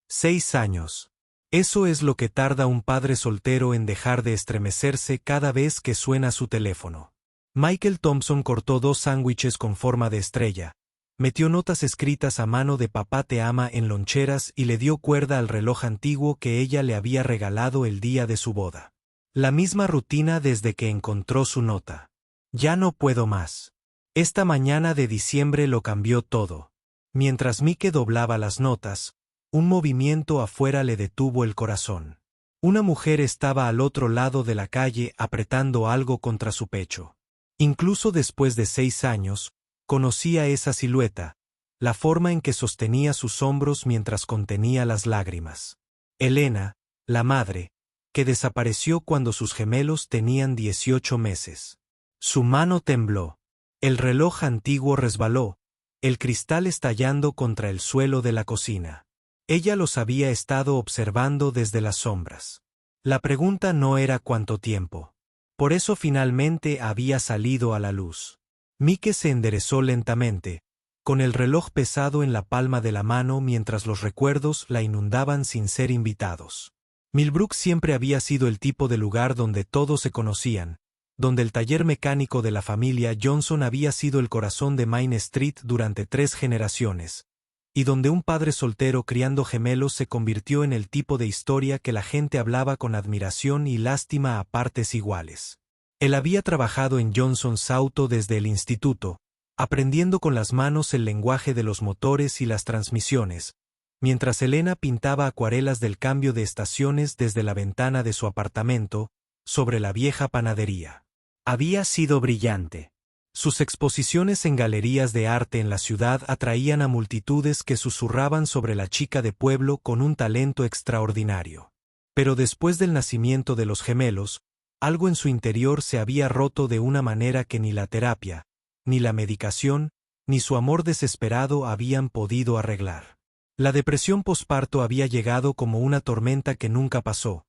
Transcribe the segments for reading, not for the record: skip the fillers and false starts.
6 años. Eso es lo que tarda un padre soltero en dejar de estremecerse cada vez que suena su teléfono. Michael Thompson cortó 2 sándwiches con forma de estrella, metió notas escritas a mano de papá te ama en loncheras y le dio cuerda al reloj antiguo que ella le había regalado el día de su boda. La misma rutina desde que encontró su nota. Ya no puedo más. Esta mañana de diciembre lo cambió todo. Mientras Mike doblaba las notas, un movimiento afuera le detuvo el corazón. Una mujer estaba al otro lado de la calle apretando algo contra su pecho. Incluso después de 6 años, conocía esa silueta, la forma en que sostenía sus hombros mientras contenía las lágrimas. Elena, la madre, que desapareció cuando sus gemelos tenían 18 meses. Su mano tembló. El reloj antiguo resbaló, el cristal estallando contra el suelo de la cocina. Ella los había estado observando desde las sombras. La pregunta no era cuánto tiempo. Por eso finalmente había salido a la luz. Mike se enderezó lentamente, con el reloj pesado en la palma de la mano mientras los recuerdos la inundaban sin ser invitados. Millbrook siempre había sido el tipo de lugar donde todos se conocían, donde el taller mecánico de la familia Johnson había sido el corazón de Main Street durante 3 generaciones, y donde un padre soltero criando gemelos se convirtió en el tipo de historia que la gente hablaba con admiración y lástima a partes iguales. Él había trabajado en Johnson's Auto desde el instituto, aprendiendo con las manos el lenguaje de los motores y las transmisiones, mientras Elena pintaba acuarelas del cambio de estaciones desde la ventana de su apartamento, sobre la vieja panadería. Había sido brillante. Sus exposiciones en galerías de arte en la ciudad atraían a multitudes que susurraban sobre la chica de pueblo con un talento extraordinario. Pero después del nacimiento de los gemelos, algo en su interior se había roto de una manera que ni la terapia, ni la medicación, ni su amor desesperado habían podido arreglar. La depresión posparto había llegado como una tormenta que nunca pasó,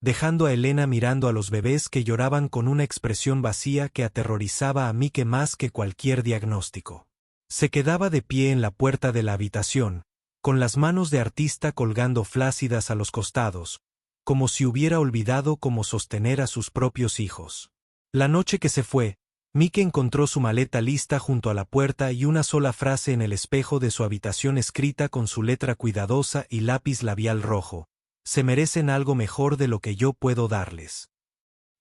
dejando a Elena mirando a los bebés que lloraban con una expresión vacía que aterrorizaba a Mike más que cualquier diagnóstico. Se quedaba de pie en la puerta de la habitación, con las manos de artista colgando flácidas a los costados, como si hubiera olvidado cómo sostener a sus propios hijos. La noche que se fue, Mike encontró su maleta lista junto a la puerta y una sola frase en el espejo de su habitación escrita con su letra cuidadosa y lápiz labial rojo: se merecen algo mejor de lo que yo puedo darles.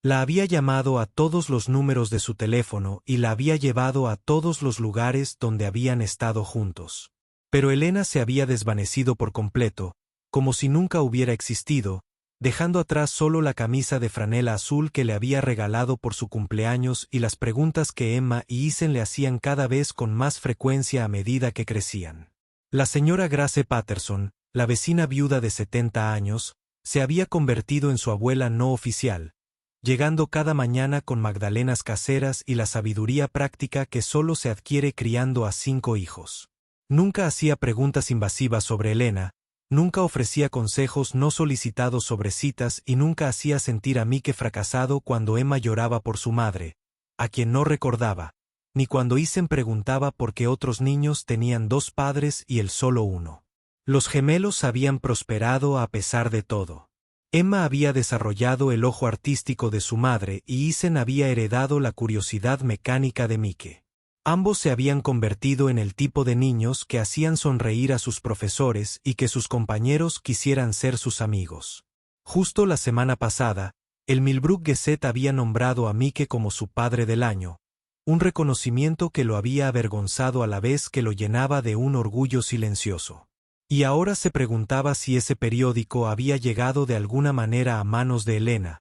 La había llamado a todos los números de su teléfono y la había llevado a todos los lugares donde habían estado juntos. Pero Elena se había desvanecido por completo, como si nunca hubiera existido, dejando atrás solo la camisa de franela azul que le había regalado por su cumpleaños y las preguntas que Emma y Isen le hacían cada vez con más frecuencia a medida que crecían. La señora Grace Patterson, la vecina viuda de 70 años, se había convertido en su abuela no oficial, llegando cada mañana con magdalenas caseras y la sabiduría práctica que solo se adquiere criando a 5 hijos. Nunca hacía preguntas invasivas sobre Elena, nunca ofrecía consejos no solicitados sobre citas y nunca hacía sentir a Mike fracasado cuando Emma lloraba por su madre, a quien no recordaba, ni cuando Isen preguntaba por qué otros niños tenían 2 padres y él solo uno. Los gemelos habían prosperado a pesar de todo. Emma había desarrollado el ojo artístico de su madre y Isen había heredado la curiosidad mecánica de Mike. Ambos se habían convertido en el tipo de niños que hacían sonreír a sus profesores y que sus compañeros quisieran ser sus amigos. Justo la semana pasada, el Millbrook Gazette había nombrado a Mike como su padre del año, un reconocimiento que lo había avergonzado a la vez que lo llenaba de un orgullo silencioso. Y ahora se preguntaba si ese periódico había llegado de alguna manera a manos de Elena,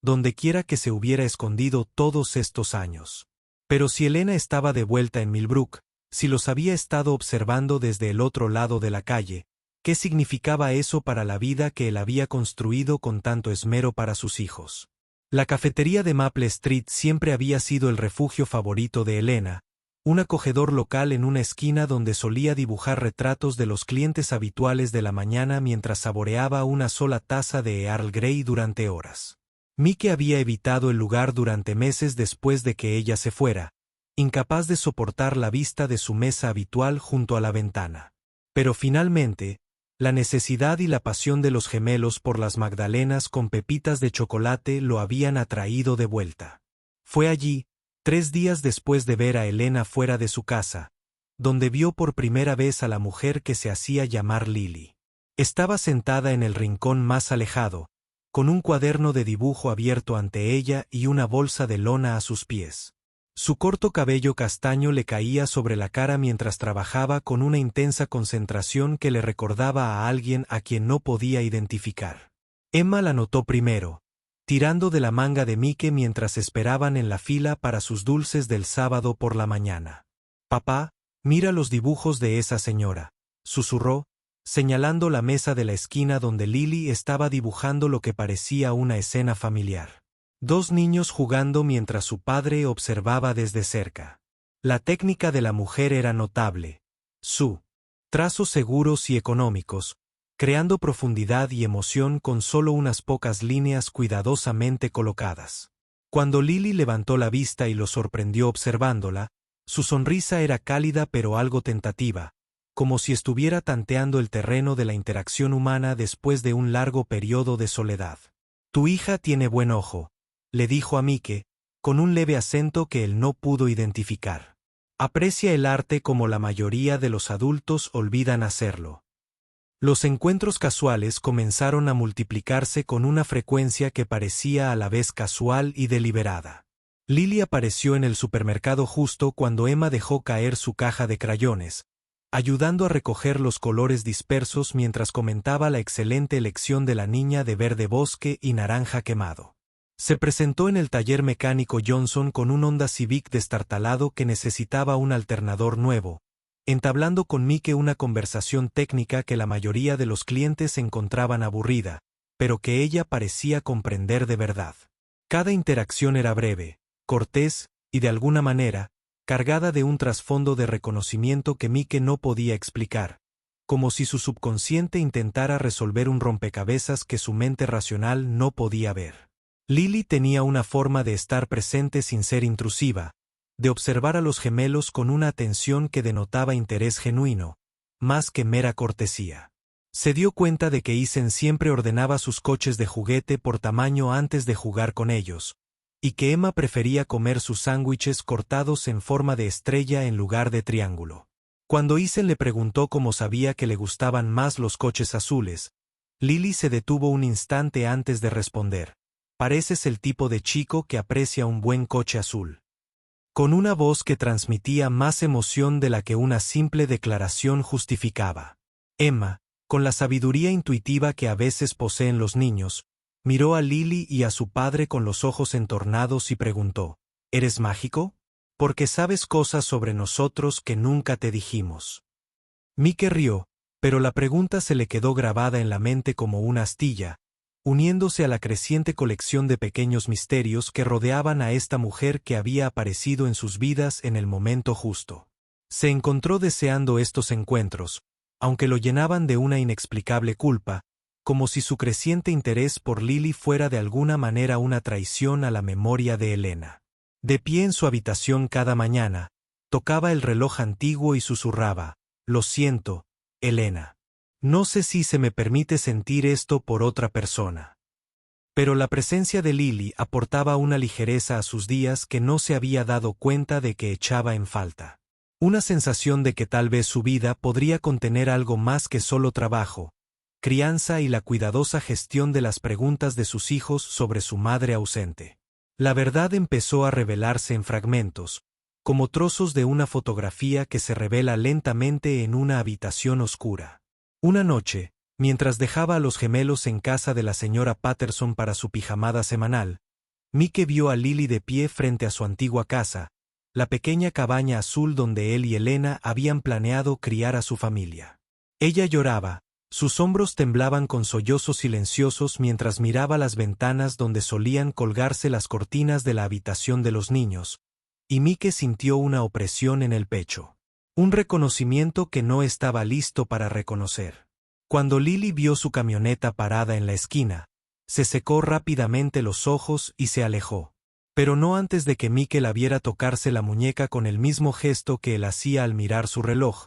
dondequiera que se hubiera escondido todos estos años. Pero si Elena estaba de vuelta en Millbrook, si los había estado observando desde el otro lado de la calle, ¿qué significaba eso para la vida que él había construido con tanto esmero para sus hijos? La cafetería de Maple Street siempre había sido el refugio favorito de Elena, un acogedor local en una esquina donde solía dibujar retratos de los clientes habituales de la mañana mientras saboreaba una sola taza de Earl Grey durante horas. Mike había evitado el lugar durante meses después de que ella se fuera, incapaz de soportar la vista de su mesa habitual junto a la ventana. Pero finalmente, La necesidad y la pasión de los gemelos por las magdalenas con pepitas de chocolate lo habían atraído de vuelta. Fue allí, 3 días después de ver a Elena fuera de su casa, donde vio por primera vez a la mujer que se hacía llamar Lily. Estaba sentada en el rincón más alejado, con un cuaderno de dibujo abierto ante ella y una bolsa de lona a sus pies. Su corto cabello castaño le caía sobre la cara mientras trabajaba con una intensa concentración que le recordaba a alguien a quien no podía identificar. Emma la notó primero, tirando de la manga de Mike mientras esperaban en la fila para sus dulces del sábado por la mañana. «Papá, mira los dibujos de esa señora», susurró, señalando la mesa de la esquina donde Lily estaba dibujando lo que parecía una escena familiar. 2 niños jugando mientras su padre observaba desde cerca. La técnica de la mujer era notable. Su trazos seguros y económicos, creando profundidad y emoción con solo unas pocas líneas cuidadosamente colocadas. Cuando Lily levantó la vista y lo sorprendió observándola, su sonrisa era cálida pero algo tentativa, como si estuviera tanteando el terreno de la interacción humana después de un largo periodo de soledad. «Tu hija tiene buen ojo», le dijo a Mike, con un leve acento que él no pudo identificar. «Aprecia el arte como la mayoría de los adultos olvidan hacerlo». Los encuentros casuales comenzaron a multiplicarse con una frecuencia que parecía a la vez casual y deliberada. Lily apareció en el supermercado justo cuando Emma dejó caer su caja de crayones, ayudando a recoger los colores dispersos mientras comentaba la excelente elección de la niña de verde bosque y naranja quemado. Se presentó en el taller mecánico Johnson con un Honda Civic destartalado que necesitaba un alternador nuevo, entablando con Mike una conversación técnica que la mayoría de los clientes encontraban aburrida, pero que ella parecía comprender de verdad. Cada interacción era breve, cortés, y de alguna manera, cargada de un trasfondo de reconocimiento que Mike no podía explicar, como si su subconsciente intentara resolver un rompecabezas que su mente racional no podía ver. Lily tenía una forma de estar presente sin ser intrusiva, de observar a los gemelos con una atención que denotaba interés genuino, más que mera cortesía. Se dio cuenta de que Ethan siempre ordenaba sus coches de juguete por tamaño antes de jugar con ellos, y que Emma prefería comer sus sándwiches cortados en forma de estrella en lugar de triángulo. Cuando Ethan le preguntó cómo sabía que le gustaban más los coches azules, Lily se detuvo un instante antes de responder. «Pareces el tipo de chico que aprecia un buen coche azul». Con una voz que transmitía más emoción de la que una simple declaración justificaba. Emma, con la sabiduría intuitiva que a veces poseen los niños, miró a Lily y a su padre con los ojos entornados y preguntó, «¿Eres mágico? Porque sabes cosas sobre nosotros que nunca te dijimos». Mike rió, pero la pregunta se le quedó grabada en la mente como una astilla, uniéndose a la creciente colección de pequeños misterios que rodeaban a esta mujer que había aparecido en sus vidas en el momento justo. Se encontró deseando estos encuentros, aunque lo llenaban de una inexplicable culpa, como si su creciente interés por Lily fuera de alguna manera una traición a la memoria de Elena. De pie en su habitación cada mañana, tocaba el reloj antiguo y susurraba, «Lo siento, Elena. No sé si se me permite sentir esto por otra persona». Pero la presencia de Lily aportaba una ligereza a sus días que no se había dado cuenta de que echaba en falta. Una sensación de que tal vez su vida podría contener algo más que solo trabajo, crianza y la cuidadosa gestión de las preguntas de sus hijos sobre su madre ausente. La verdad empezó a revelarse en fragmentos, como trozos de una fotografía que se revela lentamente en una habitación oscura. Una noche, mientras dejaba a los gemelos en casa de la señora Patterson para su pijamada semanal, Mike vio a Lily de pie frente a su antigua casa, la pequeña cabaña azul donde él y Elena habían planeado criar a su familia. Ella lloraba, sus hombros temblaban con sollozos silenciosos mientras miraba las ventanas donde solían colgarse las cortinas de la habitación de los niños, y Mike sintió una opresión en el pecho. Un reconocimiento que no estaba listo para reconocer. Cuando Lily vio su camioneta parada en la esquina, se secó rápidamente los ojos y se alejó. Pero no antes de que Mike la viera tocarse la muñeca con el mismo gesto que él hacía al mirar su reloj,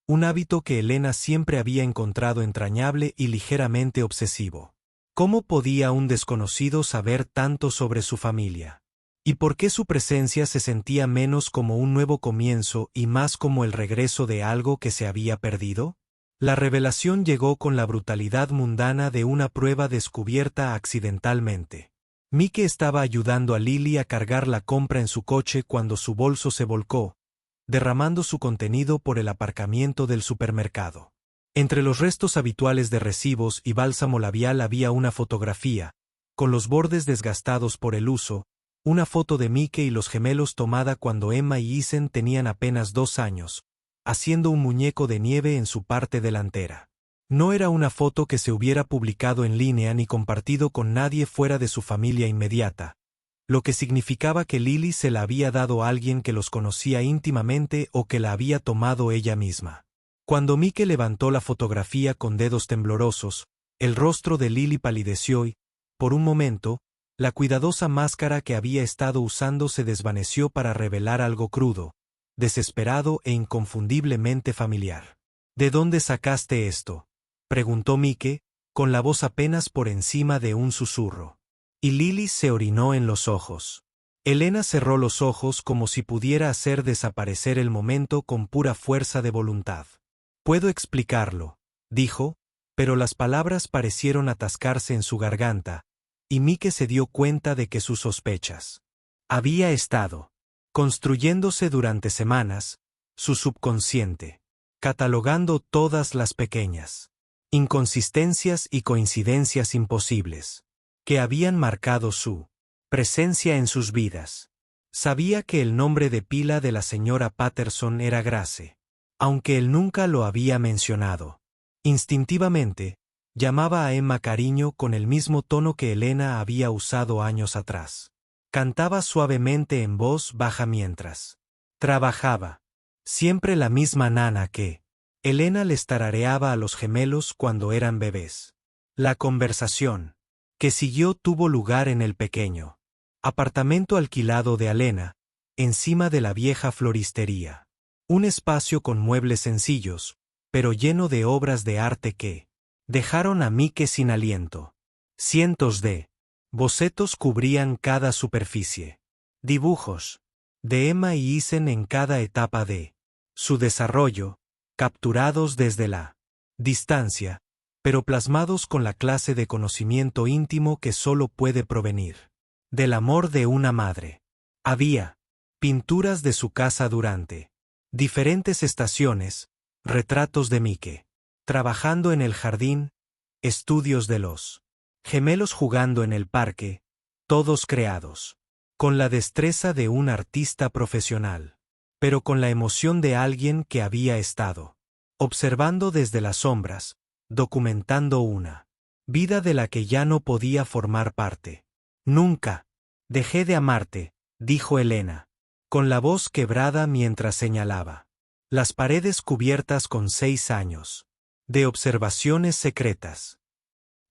un hábito que Elena siempre había encontrado entrañable y ligeramente obsesivo. ¿Cómo podía un desconocido saber tanto sobre su familia? ¿Y por qué su presencia se sentía menos como un nuevo comienzo y más como el regreso de algo que se había perdido? La revelación llegó con la brutalidad mundana de una prueba descubierta accidentalmente. Mike estaba ayudando a Lily a cargar la compra en su coche cuando su bolso se volcó, derramando su contenido por el aparcamiento del supermercado. Entre los restos habituales de recibos y bálsamo labial había una fotografía, con los bordes desgastados por el uso, una foto de Mike y los gemelos tomada cuando Emma y Ethan tenían apenas 2 años, haciendo un muñeco de nieve en su parte delantera. No era una foto que se hubiera publicado en línea ni compartido con nadie fuera de su familia inmediata, lo que significaba que Lily se la había dado a alguien que los conocía íntimamente o que la había tomado ella misma. Cuando Mike levantó la fotografía con dedos temblorosos, el rostro de Lily palideció y, por un momento, la cuidadosa máscara que había estado usando se desvaneció para revelar algo crudo, desesperado e inconfundiblemente familiar. ¿De dónde sacaste esto?, preguntó Mike, con la voz apenas por encima de un susurro. Y Lily se orinó en los ojos. Elena cerró los ojos como si pudiera hacer desaparecer el momento con pura fuerza de voluntad. «Puedo explicarlo», dijo, pero las palabras parecieron atascarse en su garganta, y Mike se dio cuenta de que sus sospechas había estado construyéndose durante semanas, su subconsciente, catalogando todas las pequeñas inconsistencias y coincidencias imposibles que habían marcado su presencia en sus vidas. Sabía que el nombre de pila de la señora Patterson era Grace, aunque él nunca lo había mencionado. Instintivamente, llamaba a Emma cariño con el mismo tono que Elena había usado años atrás. Cantaba suavemente en voz baja mientras trabajaba. Siempre la misma nana que Elena les tarareaba a los gemelos cuando eran bebés. La conversación que siguió tuvo lugar en el pequeño apartamento alquilado de Elena, encima de la vieja floristería. Un espacio con muebles sencillos, pero lleno de obras de arte que dejaron a Mike sin aliento. Cientos de bocetos cubrían cada superficie. Dibujos de Emma y Ethan en cada etapa de su desarrollo, capturados desde la distancia, pero plasmados con la clase de conocimiento íntimo que solo puede provenir del amor de una madre. Había pinturas de su casa durante diferentes estaciones, retratos de Mike trabajando en el jardín, estudios de los gemelos jugando en el parque, todos creados con la destreza de un artista profesional, pero con la emoción de alguien que había estado observando desde las sombras, documentando una vida de la que ya no podía formar parte. Nunca dejé de amarte, dijo Elena, con la voz quebrada mientras señalaba las paredes cubiertas con 6 años de observaciones secretas.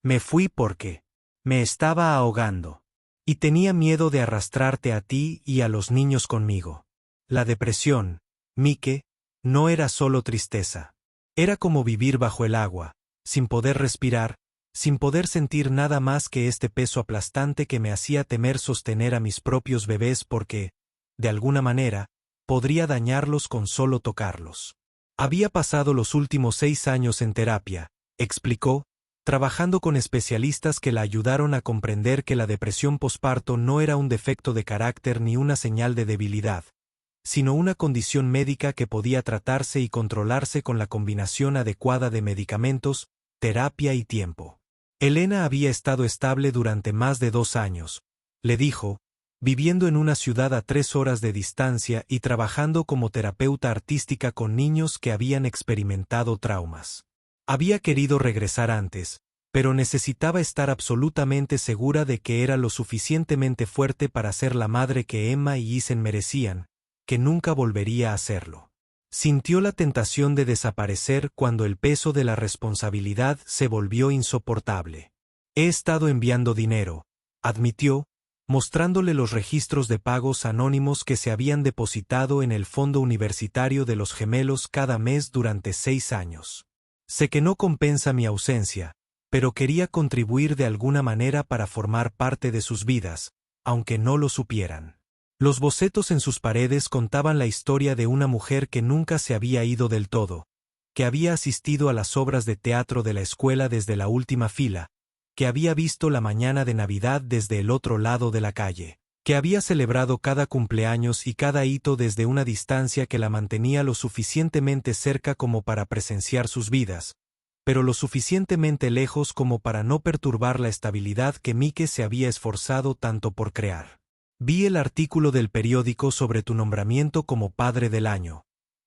Me fui porque me estaba ahogando y tenía miedo de arrastrarte a ti y a los niños conmigo. La depresión, Mike, no era solo tristeza. Era como vivir bajo el agua, sin poder respirar, sin poder sentir nada más que este peso aplastante que me hacía temer sostener a mis propios bebés porque, de alguna manera, podría dañarlos con solo tocarlos. Había pasado los últimos 6 años en terapia, explicó, trabajando con especialistas que la ayudaron a comprender que la depresión posparto no era un defecto de carácter ni una señal de debilidad, sino una condición médica que podía tratarse y controlarse con la combinación adecuada de medicamentos, terapia y tiempo. Elena había estado estable durante más de 2 años, le dijo, viviendo en una ciudad a 3 horas de distancia y trabajando como terapeuta artística con niños que habían experimentado traumas. Había querido regresar antes, pero necesitaba estar absolutamente segura de que era lo suficientemente fuerte para ser la madre que Emma y Ethan merecían, que nunca volvería a hacerlo. Sintió la tentación de desaparecer cuando el peso de la responsabilidad se volvió insoportable. He estado enviando dinero, admitió, mostrándole los registros de pagos anónimos que se habían depositado en el fondo universitario de los gemelos cada mes durante 6 años. Sé que no compensa mi ausencia, pero quería contribuir de alguna manera para formar parte de sus vidas, aunque no lo supieran. Los bocetos en sus paredes contaban la historia de una mujer que nunca se había ido del todo, que había asistido a las obras de teatro de la escuela desde la última fila, que había visto la mañana de Navidad desde el otro lado de la calle, que había celebrado cada cumpleaños y cada hito desde una distancia que la mantenía lo suficientemente cerca como para presenciar sus vidas, pero lo suficientemente lejos como para no perturbar la estabilidad que Mike se había esforzado tanto por crear. Vi el artículo del periódico sobre tu nombramiento como padre del año,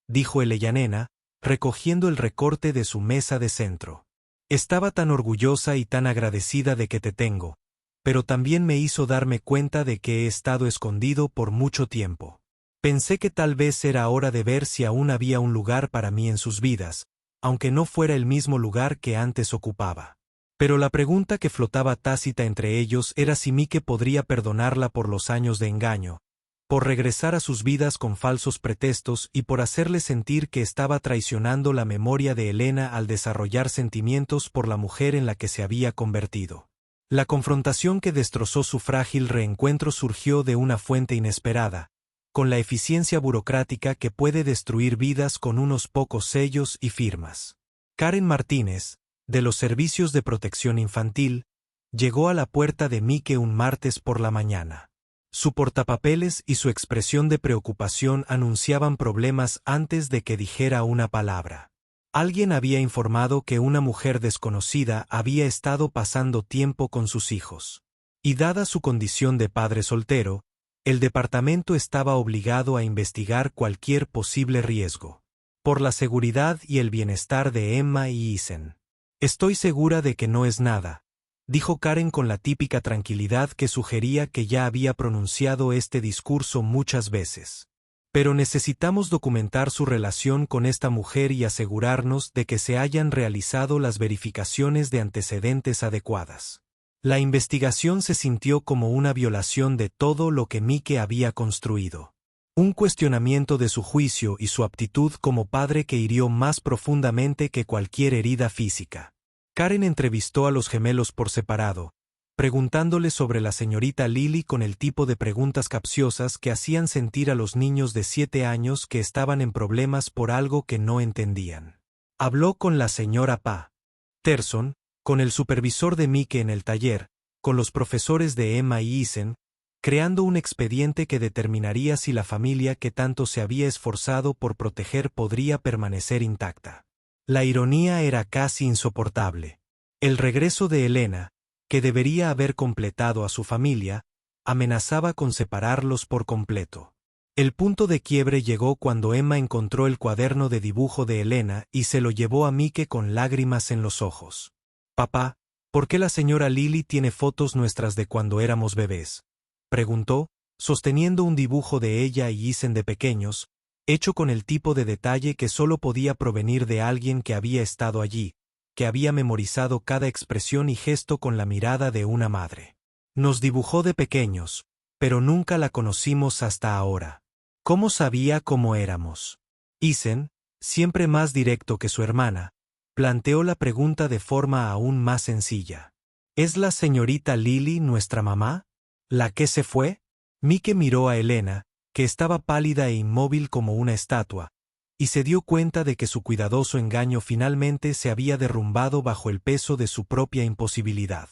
dijo Eleyanena, recogiendo el recorte de su mesa de centro. Estaba tan orgullosa y tan agradecida de que te tengo, pero también me hizo darme cuenta de que he estado escondido por mucho tiempo. Pensé que tal vez era hora de ver si aún había un lugar para mí en sus vidas, aunque no fuera el mismo lugar que antes ocupaba. Pero la pregunta que flotaba tácita entre ellos era si Mike podría perdonarla por los años de engaño, por regresar a sus vidas con falsos pretextos y por hacerle sentir que estaba traicionando la memoria de Elena al desarrollar sentimientos por la mujer en la que se había convertido. La confrontación que destrozó su frágil reencuentro surgió de una fuente inesperada, con la eficiencia burocrática que puede destruir vidas con unos pocos sellos y firmas. Karen Martínez, de los Servicios de Protección Infantil, llegó a la puerta de Mike un martes por la mañana. Su portapapeles y su expresión de preocupación anunciaban problemas antes de que dijera una palabra. Alguien había informado que una mujer desconocida había estado pasando tiempo con sus hijos. Y dada su condición de padre soltero, el departamento estaba obligado a investigar cualquier posible riesgo. Por la seguridad y el bienestar de Emma y Isen. Estoy segura de que no es nada, dijo Karen con la típica tranquilidad que sugería que ya había pronunciado este discurso muchas veces. Pero necesitamos documentar su relación con esta mujer y asegurarnos de que se hayan realizado las verificaciones de antecedentes adecuadas. La investigación se sintió como una violación de todo lo que Mike había construido. Un cuestionamiento de su juicio y su aptitud como padre que hirió más profundamente que cualquier herida física. Karen entrevistó a los gemelos por separado, preguntándoles sobre la señorita Lily con el tipo de preguntas capciosas que hacían sentir a los niños de 7 años que estaban en problemas por algo que no entendían. Habló con la señora Patterson, con el supervisor de Mike en el taller, con los profesores de Emma y Isen, creando un expediente que determinaría si la familia que tanto se había esforzado por proteger podría permanecer intacta. La ironía era casi insoportable. El regreso de Elena, que debería haber completado a su familia, amenazaba con separarlos por completo. El punto de quiebre llegó cuando Emma encontró el cuaderno de dibujo de Elena y se lo llevó a Mike con lágrimas en los ojos. «Papá, ¿por qué la señora Lily tiene fotos nuestras de cuando éramos bebés?», preguntó, sosteniendo un dibujo de ella y Isen de pequeños, hecho con el tipo de detalle que solo podía provenir de alguien que había estado allí, que había memorizado cada expresión y gesto con la mirada de una madre. Nos dibujó de pequeños, pero nunca la conocimos hasta ahora. ¿Cómo sabía cómo éramos? Isen, siempre más directo que su hermana, planteó la pregunta de forma aún más sencilla. ¿Es la señorita Lily nuestra mamá? ¿La que se fue? Mike miró a Elena, que estaba pálida e inmóvil como una estatua, y se dio cuenta de que su cuidadoso engaño finalmente se había derrumbado bajo el peso de su propia imposibilidad.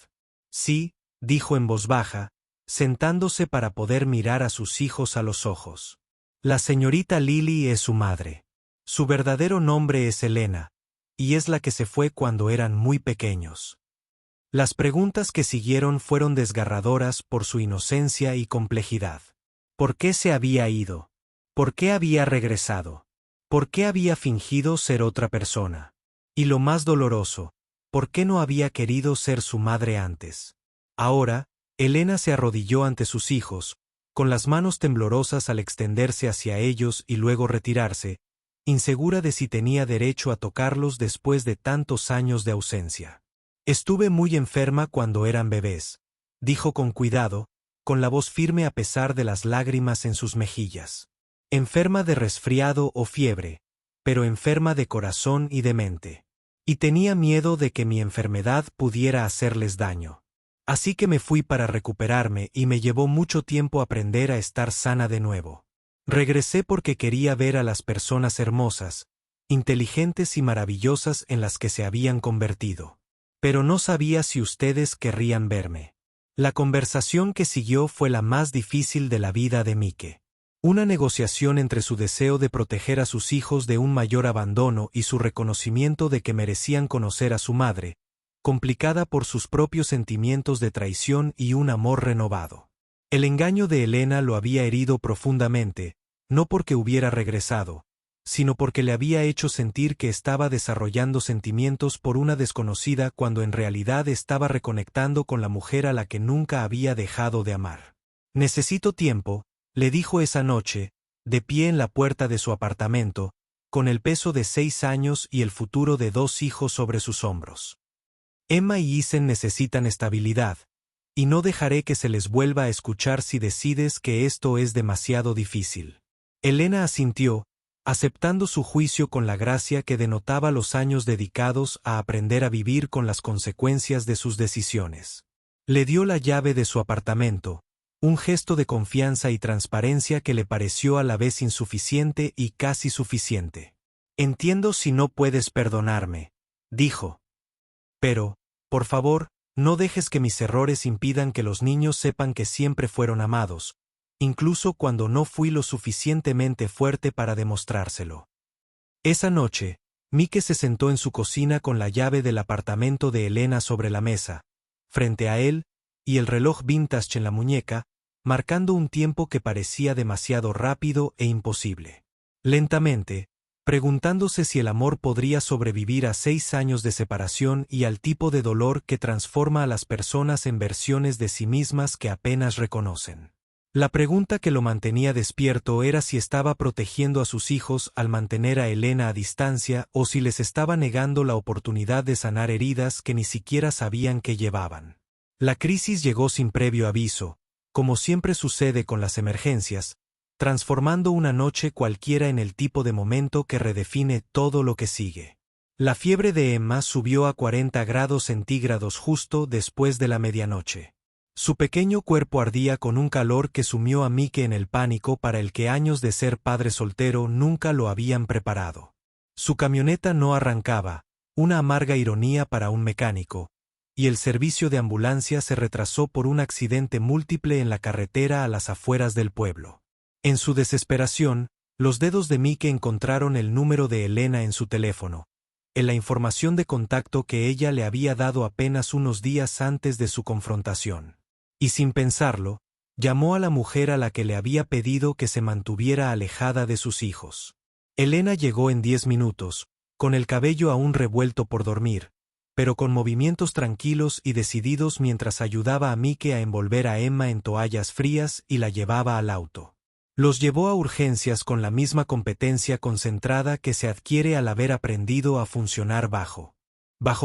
Sí, dijo en voz baja, sentándose para poder mirar a sus hijos a los ojos. La señorita Lily es su madre. Su verdadero nombre es Elena, y es la que se fue cuando eran muy pequeños. Las preguntas que siguieron fueron desgarradoras por su inocencia y complejidad. ¿Por qué se había ido? ¿Por qué había regresado? ¿Por qué había fingido ser otra persona? Y lo más doloroso, ¿por qué no había querido ser su madre antes? Ahora, Elena se arrodilló ante sus hijos, con las manos temblorosas al extenderse hacia ellos y luego retirarse, insegura de si tenía derecho a tocarlos después de tantos años de ausencia. Estuve muy enferma cuando eran bebés, dijo con cuidado, con la voz firme a pesar de las lágrimas en sus mejillas. Enferma de resfriado o fiebre, pero enferma de corazón y de mente. Y tenía miedo de que mi enfermedad pudiera hacerles daño. Así que me fui para recuperarme y me llevó mucho tiempo aprender a estar sana de nuevo. Regresé porque quería ver a las personas hermosas, inteligentes y maravillosas en las que se habían convertido. Pero no sabía si ustedes querrían verme. La conversación que siguió fue la más difícil de la vida de Mike. Una negociación entre su deseo de proteger a sus hijos de un mayor abandono y su reconocimiento de que merecían conocer a su madre, complicada por sus propios sentimientos de traición y un amor renovado. El engaño de Elena lo había herido profundamente, no porque hubiera regresado, sino porque le había hecho sentir que estaba desarrollando sentimientos por una desconocida cuando en realidad estaba reconectando con la mujer a la que nunca había dejado de amar. «Necesito tiempo», le dijo esa noche, de pie en la puerta de su apartamento, con el peso de 6 años y el futuro de 2 hijos sobre sus hombros. Emma y Isen necesitan estabilidad, y no dejaré que se les vuelva a escuchar si decides que esto es demasiado difícil. Elena asintió, aceptando su juicio con la gracia que denotaba los años dedicados a aprender a vivir con las consecuencias de sus decisiones. Le dio la llave de su apartamento, un gesto de confianza y transparencia que le pareció a la vez insuficiente y casi suficiente. «Entiendo si no puedes perdonarme», dijo. «Pero, por favor, no dejes que mis errores impidan que los niños sepan que siempre fueron amados, incluso cuando no fui lo suficientemente fuerte para demostrárselo». Esa noche, Mike se sentó en su cocina con la llave del apartamento de Elena sobre la mesa, frente a él, y el reloj vintage en la muñeca, marcando un tiempo que parecía demasiado rápido e imposible. Lentamente, preguntándose si el amor podría sobrevivir a 6 años de separación y al tipo de dolor que transforma a las personas en versiones de sí mismas que apenas reconocen. La pregunta que lo mantenía despierto era si estaba protegiendo a sus hijos al mantener a Elena a distancia o si les estaba negando la oportunidad de sanar heridas que ni siquiera sabían que llevaban. La crisis llegó sin previo aviso, como siempre sucede con las emergencias, transformando una noche cualquiera en el tipo de momento que redefine todo lo que sigue. La fiebre de Emma subió a 40 grados centígrados justo después de la medianoche. Su pequeño cuerpo ardía con un calor que sumió a Mike en el pánico para el que años de ser padre soltero nunca lo habían preparado. Su camioneta no arrancaba, una amarga ironía para un mecánico, y el servicio de ambulancia se retrasó por un accidente múltiple en la carretera a las afueras del pueblo. En su desesperación, los dedos de Mike encontraron el número de Elena en su teléfono, en la información de contacto que ella le había dado apenas unos días antes de su confrontación. Y sin pensarlo, llamó a la mujer a la que le había pedido que se mantuviera alejada de sus hijos. Elena llegó en 10 minutos, con el cabello aún revuelto por dormir, pero con movimientos tranquilos y decididos mientras ayudaba a Mike a envolver a Emma en toallas frías y la llevaba al auto. Los llevó a urgencias con la misma competencia concentrada que se adquiere al haber aprendido a funcionar bajo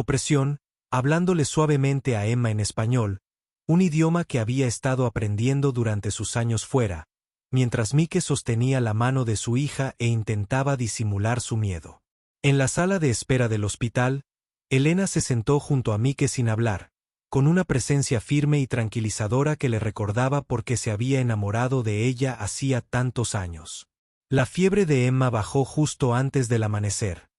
presión, hablándole suavemente a Emma en español, un idioma que había estado aprendiendo durante sus años fuera, mientras Mike sostenía la mano de su hija e intentaba disimular su miedo. En la sala de espera del hospital, Elena se sentó junto a Mike sin hablar, con una presencia firme y tranquilizadora que le recordaba por qué se había enamorado de ella hacía tantos años. La fiebre de Emma bajó justo antes del amanecer.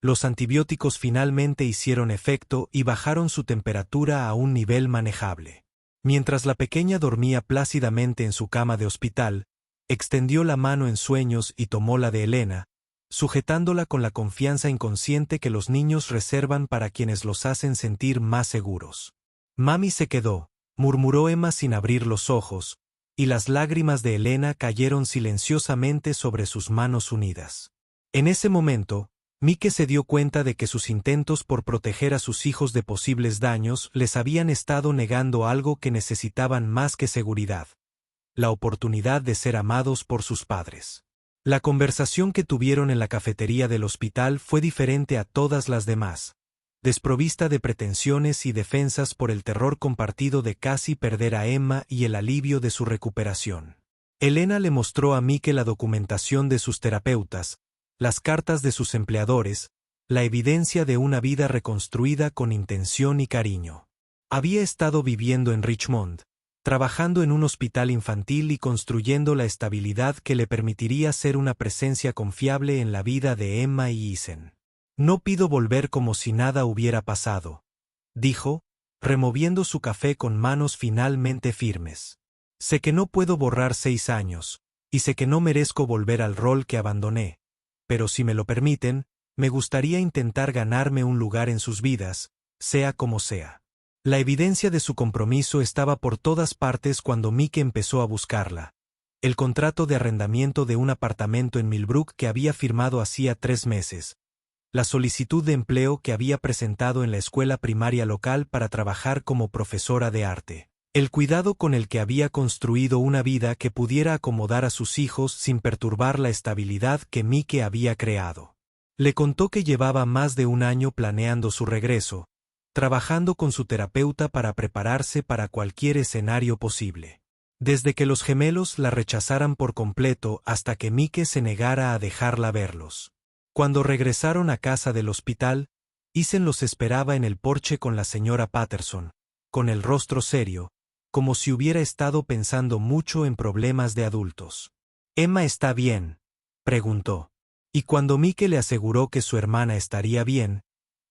Los antibióticos finalmente hicieron efecto y bajaron su temperatura a un nivel manejable. Mientras la pequeña dormía plácidamente en su cama de hospital, extendió la mano en sueños y tomó la de Elena, sujetándola con la confianza inconsciente que los niños reservan para quienes los hacen sentir más seguros. «Mami se quedó», murmuró Emma sin abrir los ojos, y las lágrimas de Elena cayeron silenciosamente sobre sus manos unidas. En ese momento, Mike se dio cuenta de que sus intentos por proteger a sus hijos de posibles daños les habían estado negando algo que necesitaban más que seguridad: la oportunidad de ser amados por sus padres. La conversación que tuvieron en la cafetería del hospital fue diferente a todas las demás, desprovista de pretensiones y defensas por el terror compartido de casi perder a Emma y el alivio de su recuperación. Elena le mostró a Mike la documentación de sus terapeutas, las cartas de sus empleadores, la evidencia de una vida reconstruida con intención y cariño. Había estado viviendo en Richmond, trabajando en un hospital infantil y construyendo la estabilidad que le permitiría ser una presencia confiable en la vida de Emma y Ethan. «No pido volver como si nada hubiera pasado», dijo, removiendo su café con manos finalmente firmes. «Sé que no puedo borrar 6 años, y sé que no merezco volver al rol que abandoné, pero si me lo permiten, me gustaría intentar ganarme un lugar en sus vidas, sea como sea». La evidencia de su compromiso estaba por todas partes cuando Mike empezó a buscarla. El contrato de arrendamiento de un apartamento en Millbrook que había firmado hacía 3 meses. La solicitud de empleo que había presentado en la escuela primaria local para trabajar como profesora de arte. El cuidado con el que había construido una vida que pudiera acomodar a sus hijos sin perturbar la estabilidad que Mike había creado. Le contó que llevaba más de 1 año planeando su regreso, trabajando con su terapeuta para prepararse para cualquier escenario posible. Desde que los gemelos la rechazaran por completo hasta que Mike se negara a dejarla verlos. Cuando regresaron a casa del hospital, Ethan los esperaba en el porche con la señora Patterson, con el rostro serio, como si hubiera estado pensando mucho en problemas de adultos. «¿Emma está bien?», preguntó. Y cuando Mike le aseguró que su hermana estaría bien,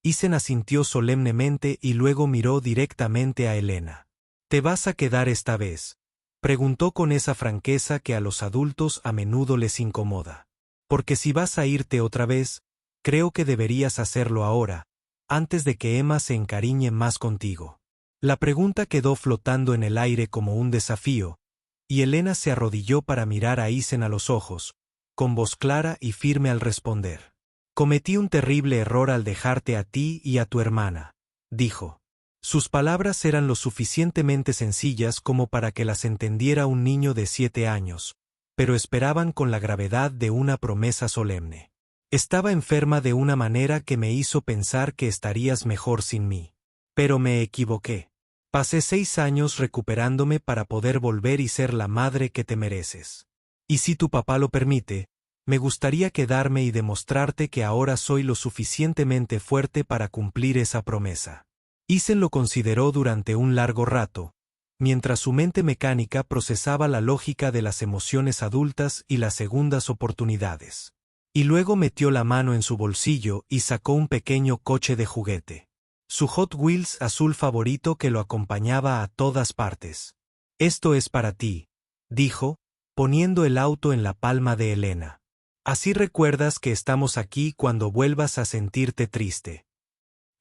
Ethan asintió solemnemente y luego miró directamente a Elena. «¿Te vas a quedar esta vez?», preguntó con esa franqueza que a los adultos a menudo les incomoda. «Porque si vas a irte otra vez, creo que deberías hacerlo ahora, antes de que Emma se encariñe más contigo». La pregunta quedó flotando en el aire como un desafío, y Elena se arrodilló para mirar a Ethan a los ojos, con voz clara y firme al responder. «Cometí un terrible error al dejarte a ti y a tu hermana», dijo. Sus palabras eran lo suficientemente sencillas como para que las entendiera un niño de 7 años, pero esperaban con la gravedad de una promesa solemne. «Estaba enferma de una manera que me hizo pensar que estarías mejor sin mí. Pero me equivoqué. Pasé 6 años recuperándome para poder volver y ser la madre que te mereces. Y si tu papá lo permite, me gustaría quedarme y demostrarte que ahora soy lo suficientemente fuerte para cumplir esa promesa». Ethan lo consideró durante un largo rato, mientras su mente mecánica procesaba la lógica de las emociones adultas y las segundas oportunidades. Y luego metió la mano en su bolsillo y sacó un pequeño coche de juguete. Su Hot Wheels azul favorito que lo acompañaba a todas partes. «Esto es para ti», dijo, poniendo el auto en la palma de Elena. «Así recuerdas que estamos aquí cuando vuelvas a sentirte triste».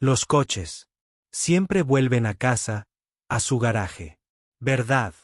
Los coches siempre vuelven a casa, a su garaje. ¿Verdad?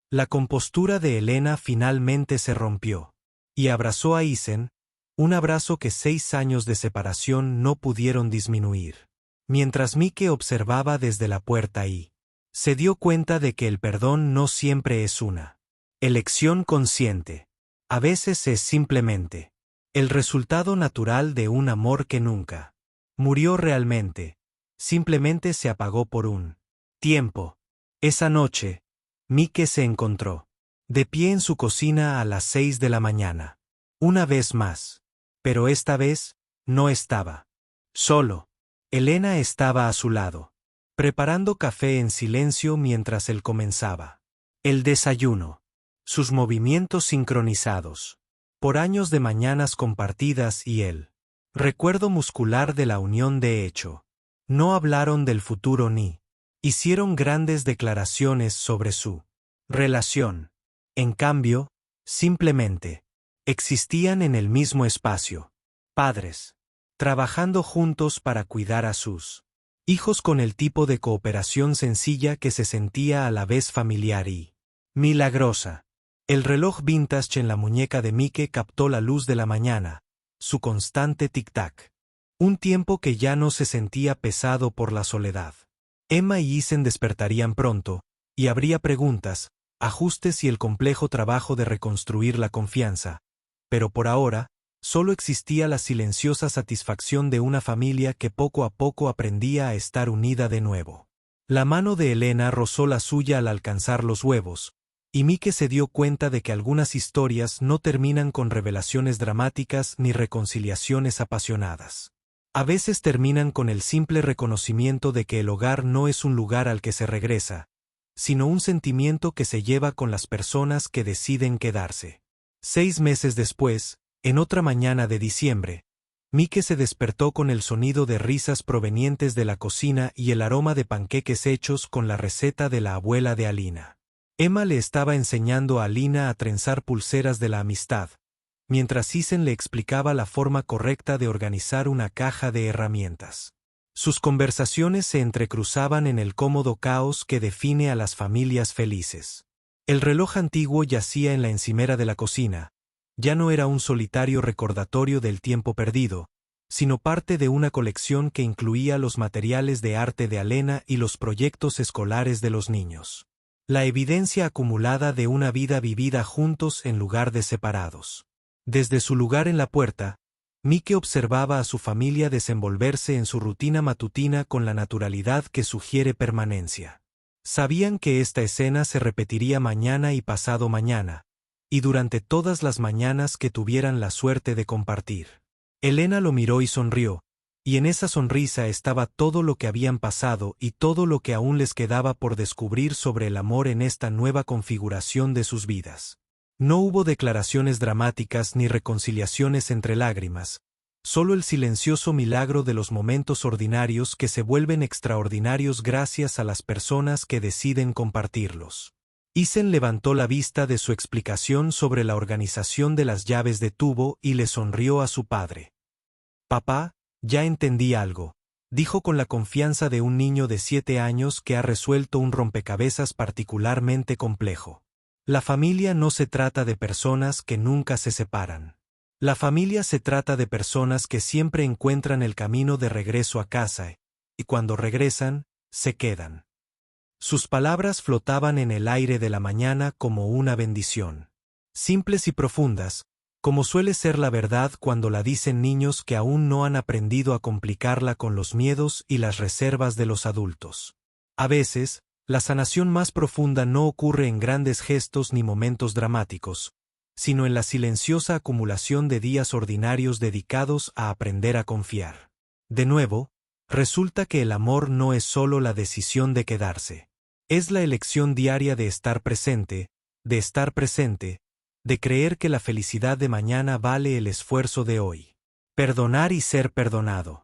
La compostura de Elena finalmente se rompió, y abrazó a Ethan, un abrazo que 6 años de separación no pudieron disminuir. Mientras Mike observaba desde la puerta y se dio cuenta de que el perdón no siempre es una elección consciente. A veces es simplemente el resultado natural de un amor que nunca murió realmente, simplemente se apagó por un tiempo. Esa noche, Mike se encontró de pie en su cocina a las 6 de la mañana. Una vez más. Pero esta vez, no estaba solo. Elena estaba a su lado, preparando café en silencio mientras él comenzaba el desayuno. Sus movimientos sincronizados. Por años de mañanas compartidas y el recuerdo muscular de la unión de hecho. No hablaron del futuro ni hicieron grandes declaraciones sobre su relación. En cambio, simplemente existían en el mismo espacio. Padres, trabajando juntos para cuidar a sus hijos con el tipo de cooperación sencilla que se sentía a la vez familiar y milagrosa. El reloj vintage en la muñeca de Mike captó la luz de la mañana, su constante tic-tac. Un tiempo que ya no se sentía pesado por la soledad. Emma y Ethan despertarían pronto, y habría preguntas, ajustes y el complejo trabajo de reconstruir la confianza, pero por ahora, Solo existía la silenciosa satisfacción de una familia que poco a poco aprendía a estar unida de nuevo. La mano de Elena rozó la suya al alcanzar los huevos, y Mike se dio cuenta de que algunas historias no terminan con revelaciones dramáticas ni reconciliaciones apasionadas. A veces terminan con el simple reconocimiento de que el hogar no es un lugar al que se regresa, sino un sentimiento que se lleva con las personas que deciden quedarse. 6 meses después, en otra mañana de diciembre, Mike se despertó con el sonido de risas provenientes de la cocina y el aroma de panqueques hechos con la receta de la abuela de Alina. Emma le estaba enseñando a Alina a trenzar pulseras de la amistad, mientras Isen le explicaba la forma correcta de organizar una caja de herramientas. Sus conversaciones se entrecruzaban en el cómodo caos que define a las familias felices. El reloj antiguo yacía en la encimera de la cocina. Ya no era un solitario recordatorio del tiempo perdido, sino parte de una colección que incluía los materiales de arte de Alena y los proyectos escolares de los niños. La evidencia acumulada de una vida vivida juntos en lugar de separados. Desde su lugar en la puerta, Mike observaba a su familia desenvolverse en su rutina matutina con la naturalidad que sugiere permanencia. Sabían que esta escena se repetiría mañana y pasado mañana, y durante todas las mañanas que tuvieran la suerte de compartir. Elena lo miró y sonrió, y en esa sonrisa estaba todo lo que habían pasado y todo lo que aún les quedaba por descubrir sobre el amor en esta nueva configuración de sus vidas. No hubo declaraciones dramáticas ni reconciliaciones entre lágrimas, solo el silencioso milagro de los momentos ordinarios que se vuelven extraordinarios gracias a las personas que deciden compartirlos. Isen levantó la vista de su explicación sobre la organización de las llaves de tubo y le sonrió a su padre. «Papá, ya entendí algo», dijo con la confianza de un niño de 7 años que ha resuelto un rompecabezas particularmente complejo. La familia no se trata de personas que nunca se separan. La familia se trata de personas que siempre encuentran el camino de regreso a casa, y cuando regresan, se quedan. Sus palabras flotaban en el aire de la mañana como una bendición. Simples y profundas, como suele ser la verdad cuando la dicen niños que aún no han aprendido a complicarla con los miedos y las reservas de los adultos. A veces, la sanación más profunda no ocurre en grandes gestos ni momentos dramáticos, sino en la silenciosa acumulación de días ordinarios dedicados a aprender a confiar. De nuevo, resulta que el amor no es solo la decisión de quedarse. Es la elección diaria de estar presente, de creer que la felicidad de mañana vale el esfuerzo de hoy. Perdonar y ser perdonado.